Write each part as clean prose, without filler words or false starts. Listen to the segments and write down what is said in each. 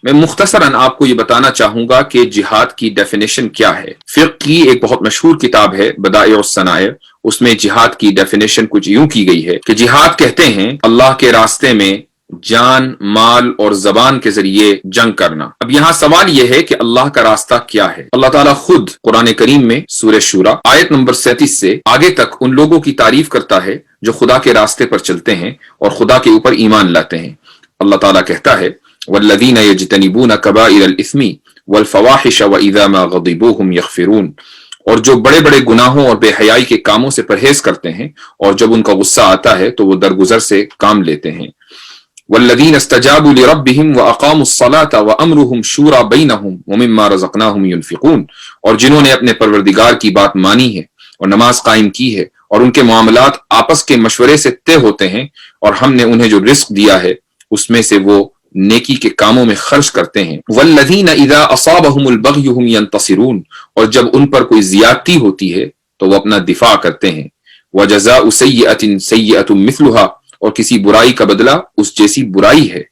میں مختصراً آپ کو یہ بتانا چاہوں گا کہ جہاد کی ڈیفینیشن کیا ہے۔ فقہ کی ایک بہت مشہور کتاب ہے بدائع الصنائع، اس میں جہاد کی ڈیفینیشن کچھ یوں کی گئی ہے کہ جہاد کہتے ہیں اللہ کے راستے میں جان، مال اور زبان کے ذریعے جنگ کرنا۔ اب یہاں سوال یہ ہے کہ اللہ کا راستہ کیا ہے؟ اللہ تعالیٰ خود قرآن کریم میں سورہ شورى آیت نمبر 37 سے آگے تک ان لوگوں کی تعریف کرتا ہے جو خدا کے راستے پر چلتے ہیں اور خدا کے اوپر ایمان لاتے ہیں۔ اللہ تعالیٰ کہتا ہے والذین یجتنبون کبائر الاثم والفواحش واذا ما غضبوا هم یغفرون، اور جو بڑے بڑے گناہوں اور بے حیائی کے کاموں سے پرہیز کرتے ہیں اور جب ان کا غصہ آتا ہے تو وہ درگزر سے کام لیتے ہیں۔ والذین استجابوا لربهم واقاموا الصلاة وامرهم شورى بینہم ومما رزقناهم ينفقون، اور جنہوں نے اپنے پروردگار کی بات مانی ہے اور نماز قائم کی ہے اور ان کے معاملات آپس کے مشورے سے طے ہوتے ہیں، اور ہم نے انہیں جو رزق دیا ہے اس میں سے وہ نیکی کے کاموں میں خرچ کرتے ہیں۔ والذین اذا اصابهم البغی هم ینتصرون، اور جب ان پر کوئی زیادتی ہوتی ہے تو وہ اپنا دفاع کرتے ہیں۔ وجزاء سیئۃ سیئۃ مثلها، اور کسی برائی کا بدلہ اس جیسی برائی ہے۔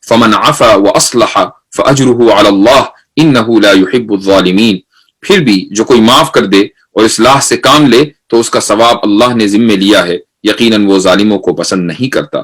فمن عفا واصلح فاجرہ علی اللہ انہ لا يحب الظالمین، پھر بھی جو کوئی معاف کر دے اور اصلاح سے کام لے تو اس کا ثواب اللہ نے ذمہ لیا ہے، یقیناً وہ ظالموں کو پسند نہیں کرتا۔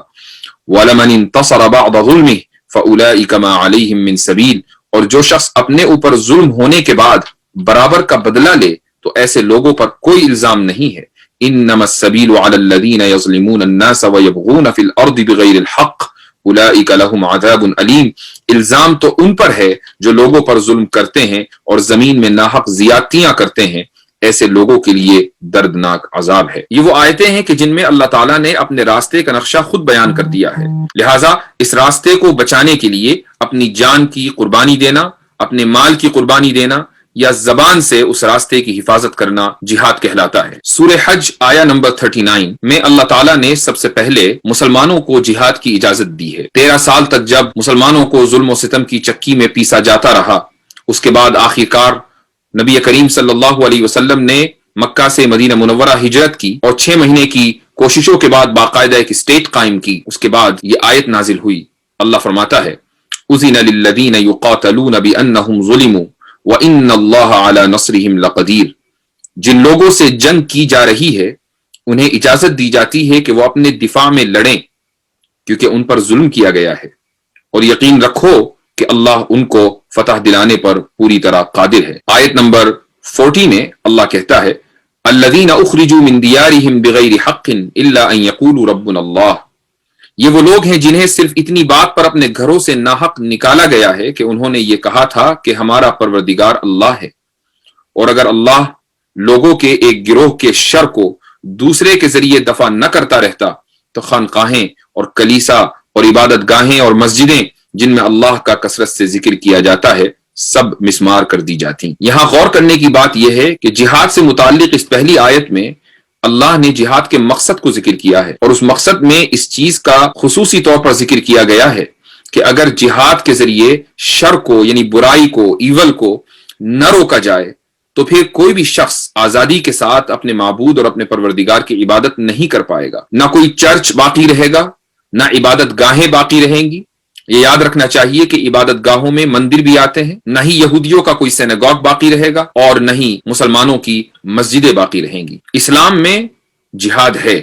وَلَمَنِ انتصر بعد ظلمه فَأُولَئِكَ مَا عَلَيْهِم مِّن سَبِيلٍ، اور جو شخص اپنے اوپر ظلم ہونے کے بعد برابر کا بدلہ لے تو ایسے لوگوں پر کوئی الزام نہیں ہے۔ انما السبیل علی الذین یظلمون الناس ویبغون فی الارض بغیر الحق اولئک لهم عذاب علیم، الزام تو ان پر ہے جو لوگوں پر ظلم کرتے ہیں اور زمین میں ناحق زیادتیاں کرتے ہیں، ایسے لوگوں کے لیے دردناک عذاب ہے۔ یہ وہ آیتیں ہیں کہ جن میں اللہ تعالیٰ نے اپنے راستے کا نقشہ خود بیان کر دیا ہے، لہٰذا اس راستے کو بچانے کے لیے اپنی جان کی قربانی دینا، اپنے مال کی قربانی دینا یا زبان سے اس راستے کی حفاظت کرنا جہاد کہلاتا ہے۔ سورہ حج آیا نمبر 39 میں اللہ تعالیٰ نے سب سے پہلے مسلمانوں کو جہاد کی اجازت دی ہے۔ 13 سال تک جب مسلمانوں کو ظلم و ستم کی چکی میں پیسا جاتا رہا، اس کے بعد آخرکار نبی کریم صلی اللہ علیہ وسلم نے مکہ سے مدینہ منورہ ہجرت کی اور 6 مہینے کی کوششوں کے بعد باقاعدہ ایک اسٹیٹ قائم کی۔ اس کے بعد یہ آیت نازل ہوئی، اللہ فرماتا ہے اذن للذین یقاتلون بانہم ظلموا وان اللہ علی نصرہم لقدیر، جن لوگوں سے جنگ کی جا رہی ہے انہیں اجازت دی جاتی ہے کہ وہ اپنے دفاع میں لڑیں کیونکہ ان پر ظلم کیا گیا ہے، اور یقین رکھو کہ اللہ ان کو فتح دلانے پر پوری طرح قادر ہے۔ آیت نمبر 40 میں اللہ کہتا ہے الذین اخرجوا من دیارہم بغیر حق الا ان یقولوا ربنا اللہ، یہ وہ لوگ ہیں جنہیں صرف اتنی بات پر اپنے گھروں سے ناحق نکالا گیا ہے کہ انہوں نے یہ کہا تھا کہ ہمارا پروردگار اللہ ہے، اور اگر اللہ لوگوں کے ایک گروہ کے شر کو دوسرے کے ذریعے دفع نہ کرتا رہتا تو خانقاہیں اور کلیسا اور عبادت گاہیں اور مسجدیں جن میں اللہ کا کثرت سے ذکر کیا جاتا ہے سب مسمار کر دی جاتی۔ یہاں غور کرنے کی بات یہ ہے کہ جہاد سے متعلق اس پہلی آیت میں اللہ نے جہاد کے مقصد کو ذکر کیا ہے، اور اس مقصد میں اس چیز کا خصوصی طور پر ذکر کیا گیا ہے کہ اگر جہاد کے ذریعے شر کو یعنی برائی کو، ایول کو نہ روکا جائے تو پھر کوئی بھی شخص آزادی کے ساتھ اپنے معبود اور اپنے پروردگار کی عبادت نہیں کر پائے گا، نہ کوئی چرچ باقی رہے گا، نہ عبادت گاہیں باقی رہیں گی۔ یہ یاد رکھنا چاہیے کہ عبادت گاہوں میں مندر بھی آتے ہیں، نہ ہی یہودیوں کا کوئی سینگاگ باقی رہے گا اور نہ ہی مسلمانوں کی مسجدیں باقی رہیں گی۔ اسلام میں جہاد ہے،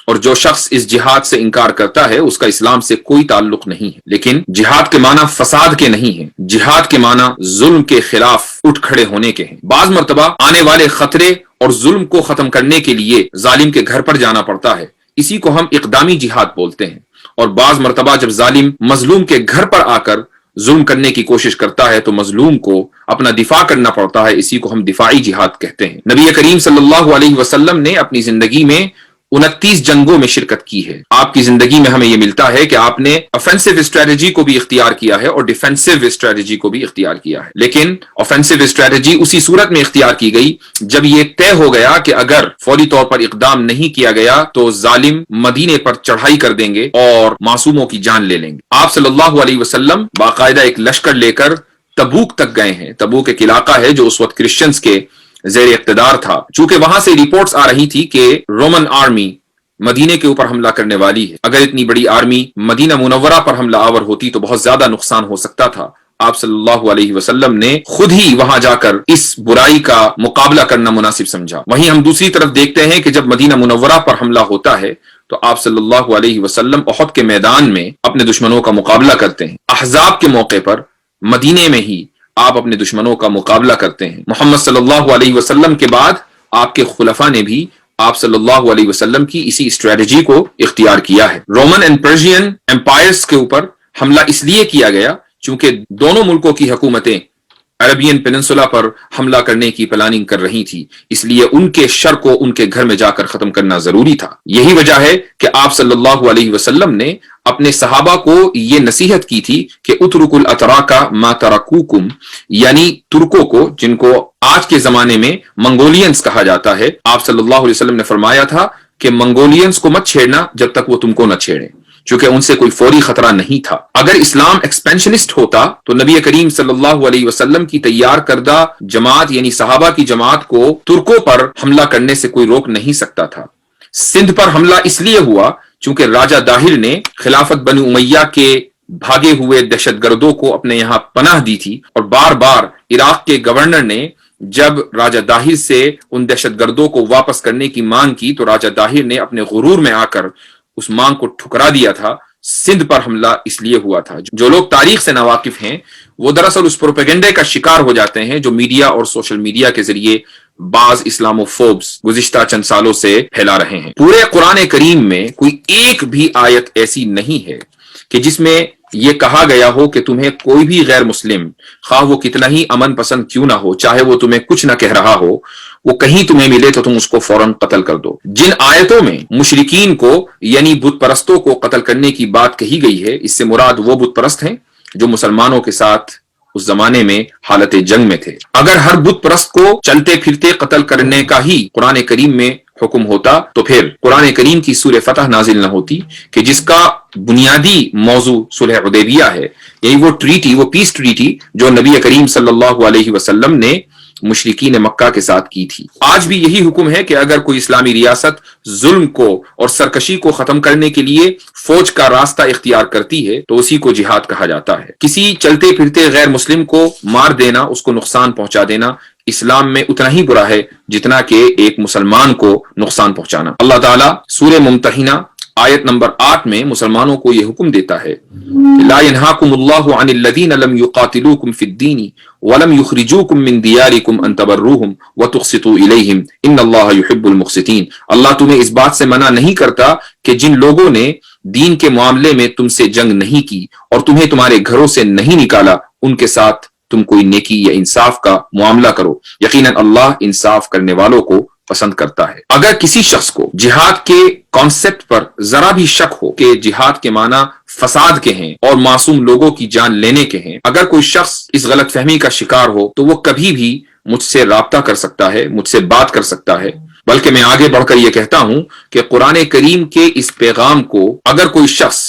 اور جو شخص اس جہاد سے انکار کرتا ہے اس کا اسلام سے کوئی تعلق نہیں ہے، لیکن جہاد کے معنی فساد کے نہیں ہیں، جہاد کے معنی ظلم کے خلاف اٹھ کھڑے ہونے کے ہیں۔ بعض مرتبہ آنے والے خطرے اور ظلم کو ختم کرنے کے لیے ظالم کے گھر پر جانا پڑتا ہے، اسی کو ہم اقدامی جہاد بولتے ہیں، اور بعض مرتبہ جب ظالم مظلوم کے گھر پر آ کر ظلم کرنے کی کوشش کرتا ہے تو مظلوم کو اپنا دفاع کرنا پڑتا ہے، اسی کو ہم دفاعی جہاد کہتے ہیں۔ نبی کریم صلی اللہ علیہ وسلم نے اپنی زندگی میں 29 جنگوں میں شرکت کی ہے۔ آپ کی زندگی میں ہمیں یہ ملتا ہے کہ آپ نے offensive strategy کو بھی اختیار کیا ہے اور defensive strategy کو بھی اختیار کیا ہے، لیکن offensive strategy اسی صورت میں اختیار کی گئی جب یہ طے ہو گیا کہ اگر فوری طور پر اقدام نہیں کیا گیا تو ظالم مدینے پر چڑھائی کر دیں گے اور معصوموں کی جان لے لیں گے۔ آپ صلی اللہ علیہ وسلم باقاعدہ ایک لشکر لے کر تبوک تک گئے ہیں۔ تبوک ایک علاقہ ہے جو اس وقت کرسچنز کے زیر اقتدار تھا، چونکہ وہاں سے رپورٹس آ رہی تھی کہ رومن آرمی مدینے کے اوپر حملہ کرنے والی ہے۔ اگر اتنی بڑی آرمی مدینہ منورہ پر حملہ آور ہوتی تو بہت زیادہ نقصان ہو سکتا تھا۔ آپ صلی اللہ علیہ وسلم نے خود ہی وہاں جا کر اس برائی کا مقابلہ کرنا مناسب سمجھا۔ وہیں ہم دوسری طرف دیکھتے ہیں کہ جب مدینہ منورہ پر حملہ ہوتا ہے تو آپ صلی اللہ علیہ وسلم احد کے میدان میں اپنے دشمنوں کا مقابلہ کرتے ہیں۔ احزاب کے موقع پر مدینے میں ہی آپ اپنے دشمنوں کا مقابلہ کرتے ہیں۔ محمد صلی اللہ علیہ وسلم کے بعد آپ کے خلفاء نے بھی آپ صلی اللہ علیہ وسلم کی اسی اسٹریٹجی کو اختیار کیا ہے۔ رومن اینڈ پرشین امپائرز کے اوپر حملہ اس لیے کیا گیا چونکہ دونوں ملکوں کی حکومتیں عربین پیننسولا پر حملہ کرنے کی پلاننگ کر رہی تھی، اس لیے ان کے شر کو ان کے گھر میں جا کر ختم کرنا ضروری تھا۔ یہی وجہ ہے کہ آپ صلی اللہ علیہ وسلم نے اپنے صحابہ کو یہ نصیحت کی تھی کہ اترکوا الاتراک ما ترکوکم، یعنی ترکوں کو، جن کو آج کے زمانے میں منگولینز کہا جاتا ہے، آپ صلی اللہ علیہ وسلم نے فرمایا تھا کہ منگولینز کو مت چھیڑنا جب تک وہ تم کو نہ چھیڑیں، چونکہ ان سے کوئی فوری خطرہ نہیں تھا۔ اگر اسلام ایکسپینشنسٹ ہوتا تو نبی کریم صلی اللہ علیہ وسلم کی تیار کردہ جماعت یعنی صحابہ کی جماعت کو ترکوں پر حملہ کرنے سے کوئی روک نہیں سکتا تھا۔ سندھ پر حملہ اس لیے ہوا چونکہ راجہ داہر نے خلافت بنی امیہ کے بھاگے ہوئے دہشت گردوں کو اپنے یہاں پناہ دی تھی، اور بار بار عراق کے گورنر نے جب راجہ داہر سے ان دہشت گردوں کو واپس کرنے کی مانگ کی تو راجہ داہر نے اپنے غرور میں آ کر اس مانگ کو ٹھکرا دیا تھا۔ سندھ پر حملہ اس لیے ہوا تھا۔ جو لوگ تاریخ سے ناواقف ہیں وہ دراصل اس پروپیگنڈے کا شکار ہو جاتے ہیں جو میڈیا اور سوشل میڈیا کے ذریعے بعض اسلاموفوبس گزشتہ چند سالوں سے پھیلا رہے ہیں۔ پورے قرآن کریم میں کوئی ایک بھی آیت ایسی نہیں ہے کہ جس میں یہ کہا گیا ہو کہ تمہیں کوئی بھی غیر مسلم، خواہ وہ کتنا ہی امن پسند کیوں نہ ہو، چاہے وہ تمہیں کچھ نہ کہہ رہا ہو، وہ کہیں تمہیں ملے تو تم اس کو فوراً قتل کر دو۔ جن آیتوں میں مشرکین کو یعنی بت پرستوں کو قتل کرنے کی بات کہی گئی ہے، اس سے مراد وہ بت پرست ہیں جو مسلمانوں کے ساتھ اس زمانے میں حالت جنگ میں تھے۔ اگر ہر بت پرست کو چلتے پھرتے قتل کرنے کا ہی قرآن کریم میں حکم ہوتا تو پھر قرآن کریم کی سورہ فتح نازل نہ ہوتی کہ جس کا بنیادی موضوع صلح حدیبیہ ہے، یعنی وہ ٹریٹی، وہ پیس ٹریٹی جو نبی کریم صلی اللہ علیہ وسلم نے مشرکین مکہ کے ساتھ کی تھی۔ آج بھی یہی حکم ہے کہ اگر کوئی اسلامی ریاست ظلم کو اور سرکشی کو ختم کرنے کے لیے فوج کا راستہ اختیار کرتی ہے تو اسی کو جہاد کہا جاتا ہے۔ کسی چلتے پھرتے غیر مسلم کو مار دینا، اس کو نقصان پہنچا دینا اسلام میں اتنا ہی برا ہے جتنا کہ ایک مسلمان کو نقصان پہنچانا۔ اللہ تعالیٰ سورہ ممتحنہ آیت نمبر 8 میں مسلمانوں کو یہ حکم دیتا ہے لا ينهاكم الله عن الذين لم يقاتلوكم في الدين ولم يخرجوكم من دياركم ان تبروهم وتقسطوا اليهم ان الله يحب المقسطين۔ اللہ تمہیں اس بات سے منع نہیں کرتا کہ جن لوگوں نے دین کے معاملے میں تم سے جنگ نہیں کی اور تمہیں تمہارے گھروں سے نہیں نکالا، ان کے ساتھ تم کوئی نیکی یا انصاف کا معاملہ کرو، یقیناً اللہ انصاف کرنے والوں کو پسند کرتا ہے۔ اگر کسی شخص کو جہاد کے کانسیپٹ پر ذرا بھی شک ہو کہ جہاد کے معنی فساد کے ہیں اور معصوم لوگوں کی جان لینے کے ہیں، اگر کوئی شخص اس غلط فہمی کا شکار ہو تو وہ کبھی بھی مجھ سے رابطہ کر سکتا ہے، مجھ سے بات کر سکتا ہے، بلکہ میں آگے بڑھ کر یہ کہتا ہوں کہ قرآن کریم کے اس پیغام کو اگر کوئی شخص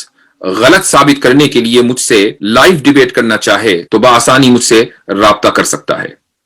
غلط ثابت کرنے کے لیے مجھ سے لائیو ڈیبیٹ کرنا چاہے تو بآسانی مجھ سے رابطہ کر سکتا ہے۔